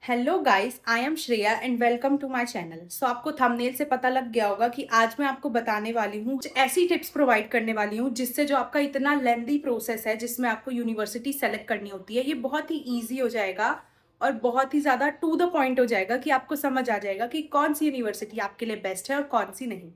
Hello guys, I am Shreya and welcome to my channel. So आपको thumbnail से पता लग गया होगा कि आज मैं आपको बताने वाली हूँ, कुछ ऐसी टिप्स प्रोवाइड करने वाली हूँ जिससे जो आपका इतना लेंदी प्रोसेस है जिसमें आपको यूनिवर्सिटी सेलेक्ट करनी होती है, ये बहुत ही ईजी हो जाएगा और बहुत ही ज़्यादा टू द पॉइंट हो जाएगा कि आपको समझ आ जाएगा कि कौन सी यूनिवर्सिटी आपके लिए बेस्ट है और कौन सी नहीं।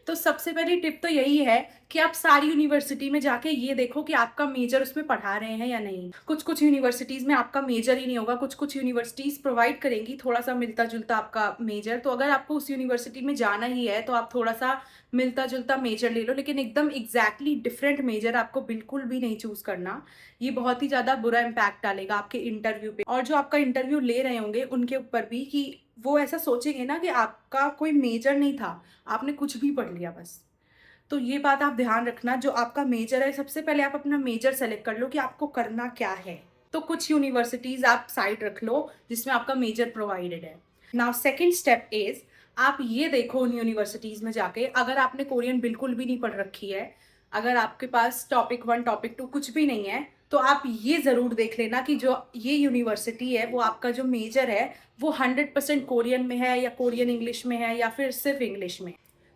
तो सबसे पहली टिप तो यही है कि आप सारी यूनिवर्सिटी में जाके ये देखो कि आपका मेजर उसमें पढ़ा रहे हैं या नहीं। कुछ कुछ यूनिवर्सिटीज़ में आपका मेजर ही नहीं होगा, कुछ कुछ यूनिवर्सिटीज़ प्रोवाइड करेंगी थोड़ा सा मिलता जुलता आपका मेजर। तो अगर आपको उस यूनिवर्सिटी में जाना ही है तो आप थोड़ा सा मिलता जुलता मेजर ले लो, लेकिन एकदम एग्जैक्टली डिफरेंट मेजर आपको बिल्कुल भी नहीं चूज़ करना। ये बहुत ही ज़्यादा बुरा इम्पैक्ट डालेगा आपके इंटरव्यू पे और जो आपका इंटरव्यू ले रहे होंगे उनके ऊपर भी, कि वो ऐसा सोचेंगे ना कि आपका कोई मेजर नहीं था, आपने कुछ भी पढ़ लिया बस। तो ये बात आप ध्यान रखना, जो आपका मेजर है सबसे पहले आप अपना मेजर सेलेक्ट कर लो कि आपको करना क्या है। तो कुछ यूनिवर्सिटीज़ आप साइड रख लो जिसमें आपका मेजर प्रोवाइडेड है। नाउ सेकंड स्टेप इज़, आप ये देखो उन यूनिवर्सिटीज़ में जाके, अगर आपने कोरियन बिल्कुल भी नहीं पढ़ रखी है, अगर आपके पास टॉपिक 1 टॉपिक 2 कुछ भी नहीं है, तो आप ये ज़रूर देख लेना कि जो ये यूनिवर्सिटी है वो आपका जो मेजर है वो 100% कोरियन में है या कोरियन इंग्लिश में है या फिर सिर्फ इंग्लिश में।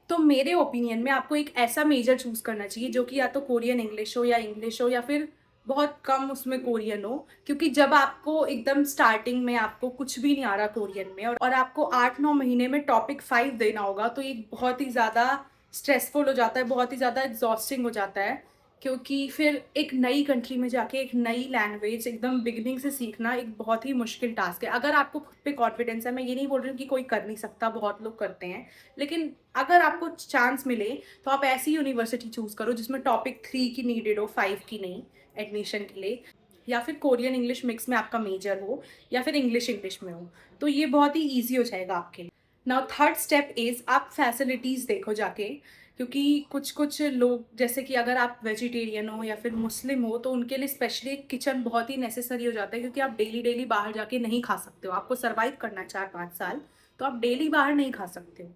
तो मेरे ओपिनियन में आपको एक ऐसा मेजर चूज़ करना चाहिए जो कि या तो कोरियन इंग्लिश हो या इंग्लिश हो या फिर बहुत कम उसमें कोरियन हो। क्योंकि जब आपको एकदम स्टार्टिंग में आपको कुछ भी नहीं आ रहा कोरियन में और आपको 8-9 महीने में टॉपिक 5 देना होगा, तो ये बहुत ही ज़्यादा स्ट्रेसफुल हो जाता है, बहुत ही ज़्यादा एग्जॉस्टिंग हो जाता है। क्योंकि फिर एक नई कंट्री में जाके एक नई लैंग्वेज एकदम बिगिनिंग से सीखना एक बहुत ही मुश्किल टास्क है। अगर आपको खुद पे कॉन्फिडेंस है, मैं ये नहीं बोल रही हूँ कि कोई कर नहीं सकता, बहुत लोग करते हैं, लेकिन अगर आपको चांस मिले तो आप ऐसी यूनिवर्सिटी चूज़ करो जिसमें टॉपिक 3 की नीडेड हो, 5 की नहीं एडमिशन के लिए, या फिर कोरियन इंग्लिश मिक्स में आपका मेजर हो या फिर इंग्लिश इंग्लिश में हो। तो ये बहुत ही ईजी हो जाएगा आपके लिए। नाउ थर्ड स्टेप इज़, आप फैसिलिटीज़ देखो जाके। क्योंकि कुछ कुछ लोग, जैसे कि अगर आप वेजिटेरियन हो या फिर मुस्लिम हो, तो उनके लिए स्पेशली एक किचन बहुत ही नेसेसरी हो जाता है। क्योंकि आप डेली डेली बाहर जाके नहीं खा सकते हो, आपको सर्वाइव करना है 4-5 साल, तो आप डेली बाहर नहीं खा सकते हो।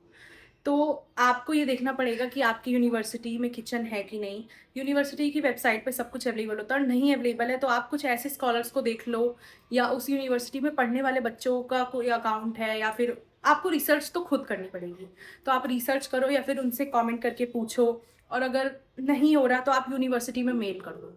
तो आपको ये देखना पड़ेगा कि आपकी यूनिवर्सिटी में किचन है कि नहीं। यूनिवर्सिटी की वेबसाइट पे सब कुछ अवेलेबल होता है, और नहीं अवेलेबल है तो आप कुछ ऐसे स्कॉलर्स को देख लो, या उस यूनिवर्सिटी में पढ़ने वाले बच्चों का कोई अकाउंट है, या फिर आपको रिसर्च तो खुद करनी पड़ेगी। तो आप रिसर्च करो या फिर उनसे कमेंट करके पूछो, और अगर नहीं हो रहा तो आप यूनिवर्सिटी में मेल कर दो,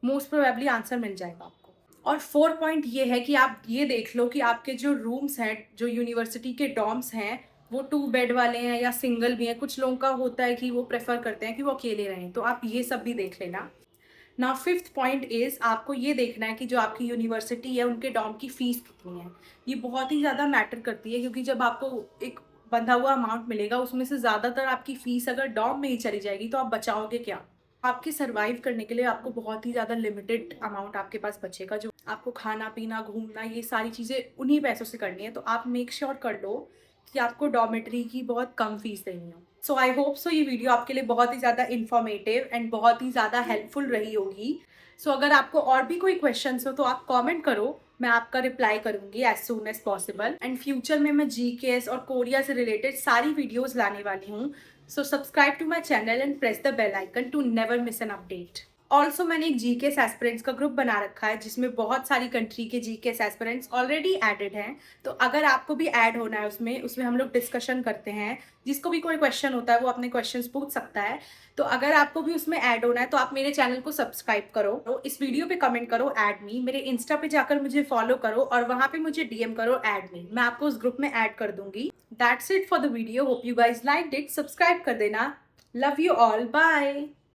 मोस्ट प्रोबेबली आंसर मिल जाएगा आपको। और 4 पॉइंट ये है कि आप ये देख लो कि आपके जो रूम्स हैं, जो यूनिवर्सिटी के डॉर्म्स हैं, वो 2 बेड वाले हैं या सिंगल भी हैं। कुछ लोगों का होता है कि वो प्रेफर करते हैं कि वो अकेले रहें, तो आप ये सब भी देख लेना। नाउ फिफ्थ पॉइंट इज़, आपको ये देखना है कि जो आपकी यूनिवर्सिटी है उनके डॉर्म की फ़ीस कितनी है। ये बहुत ही ज़्यादा मैटर करती है, क्योंकि जब आपको एक बंधा हुआ अमाउंट मिलेगा उसमें से ज़्यादातर आपकी फ़ीस अगर डॉर्म में ही चली जाएगी तो आप बचाओगे क्या? आपके सर्वाइव करने के लिए आपको बहुत ही ज़्यादा लिमिटेड अमाउंट आपके पास बचेगा, जो आपको खाना पीना घूमना ये सारी चीज़ें उन्हीं पैसों से करनी है। तो आप मेक श्योर कर लो कि आपको डॉर्मेटरी की बहुत कम फीस देनी हो। सो आई होप सो ये वीडियो आपके लिए बहुत ही ज़्यादा इन्फॉर्मेटिव एंड बहुत ही ज़्यादा हेल्पफुल रही होगी। सो अगर आपको और भी कोई क्वेश्चंस हो तो आप कमेंट करो, मैं आपका रिप्लाई करूंगी as soon as possible. And future में मैं जीकेएस और कोरिया से रिलेटेड सारी वीडियोस लाने वाली हूँ। So subscribe to my channel and press the bell icon to never miss an update. Also मैंने एक जीकेएस एस्पिरेंट्स का ग्रुप बना रखा है जिसमें बहुत सारी कंट्री के जीकेएस एस्पिरेंट्स ऑलरेडी एडेड हैं। तो अगर आपको भी ऐड होना है उसमें उसमें हम लोग डिस्कशन करते हैं। जिसको भी कोई क्वेश्चन होता है वो अपने क्वेश्चंस पूछ सकता है। तो अगर आपको भी उसमें ऐड होना है तो आप मेरे चैनल को सब्सक्राइब करो, तो इस वीडियो पे कमेंट करो ऐड मी, मेरे इंस्टा पे जाकर मुझे फॉलो करो और वहाँ पे मुझे डीएम करो ऐड मी, मैं आपको उस ग्रुप में ऐड कर दूंगी। That's it for the video, hope you guys liked it. Subscribe कर देना। Love you all, bye.